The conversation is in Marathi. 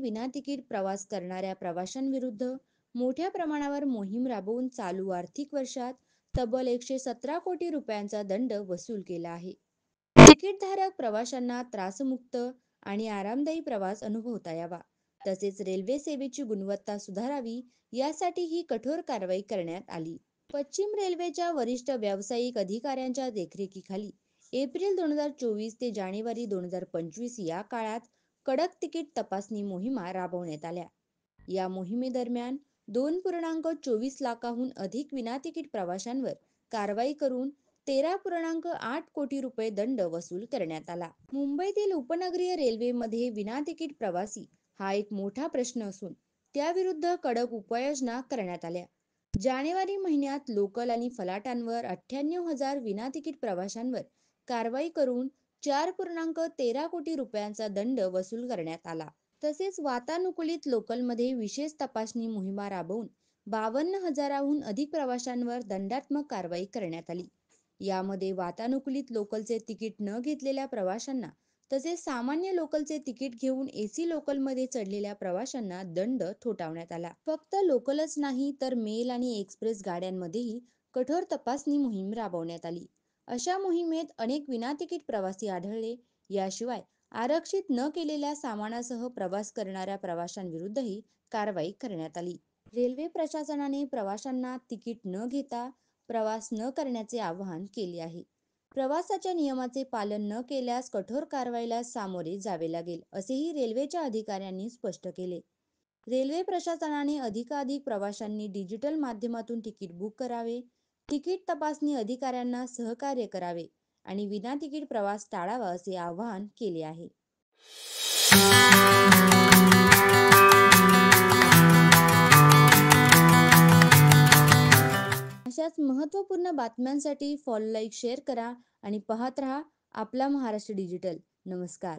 विना तिकीट प्रवास करणाऱ्या प्रवाशांविरुद्ध मोठ्या प्रमाणावर मोहीम राबवून चालू आर्थिक वर्षात तब्बल 117 कोटी रुपयांचा दंड वसूल केला आहे. तिकीटधारक प्रवाशांना त्रासमुक्त आणि आरामदायी प्रवास अनुभवता यावा, तसेच रेल्वे सेवेची गुणवत्ता सुधारावी यासाठी ही कठोर कारवाई करण्यात आली. पश्चिम रेल्वेच्या वरिष्ठ व्यावसायिक अधिकाऱ्यांच्या देखरेखीखाली एप्रिल 2024 ते जानेवारी 2025 या काळात कडक तिकीट तपासणी मोहिमा राबवण्यात आल्या. या मोहिमेदरम्यान 2.24 लाखाहून अधिक विनातिकीट प्रवाशांवर कारवाई करून 13.8 कोटी रुपये दंड वसूल करण्यात आला. मुंबईतील उपनगरीय रेल्वेमध्ये विनातिकीट प्रवासी हा एक मोठा प्रश्न असून त्याविरुद्ध कडक उपाययोजना करण्यात आल्या. जानेवारी महिन्यात लोकल आणि फलाटांवर 98,000 विनातिकीट प्रवाशांवर कारवाई करून 4.13 कोटी रुपयांचा दंड वसूल करण्यात आला. तसेच वातानुकूलित लोकलमध्ये विशेष तपासणी मोहिमा राबवून 52,000हून अधिक प्रवाशांवर दंडात्मक कारवाई करण्यात आली. यामध्ये वातानुकूलित लोकलचे तिकीट न घेतलेल्या प्रवाशांना तसेच सामान्य लोकलचे तिकीट घेऊन एसी लोकलमध्ये चढलेल्या प्रवाशांना दंड ठोठावण्यात आला. फक्त लोकलच नाही तर मेल आणि एक्सप्रेस गाड्यांमध्येही कठोर तपासणी मोहीम राबवण्यात आली. अशा मोहिमेत अनेक विनातिकीट प्रवासी आढळले. याशिवाय आरक्षित न केलेल्या सामानासह प्रवास करणाऱ्या प्रवाशांविरुद्धही कारवाई करण्यात आली. रेल्वे प्रशासनाने प्रवाशांना तिकीट न घेता प्रवास न करण्याचे आवाहन केले आहे. प्रवासाच्या नियमाचे पालन न केल्यास कठोर कारवाईला सामोरे जावे लागेल, असेही रेल्वेच्या अधिकाऱ्यांनी स्पष्ट केले. रेल्वे प्रशासनाने अधिकाधिक प्रवाशांनी डिजिटल माध्यमातून तिकीट बुक करावे, तिकीट तपासणी अधिकाऱ्यांना सहकार्य करावे आणि विनातिकीट प्रवास टाळावा असे आवाहन केले आहे. अशाच महत्त्वपूर्ण बातम्यांसाठी फॉलो, लाईक, शेअर करा आणि पाहत रहा आपला महाराष्ट्र डिजिटल. नमस्कार.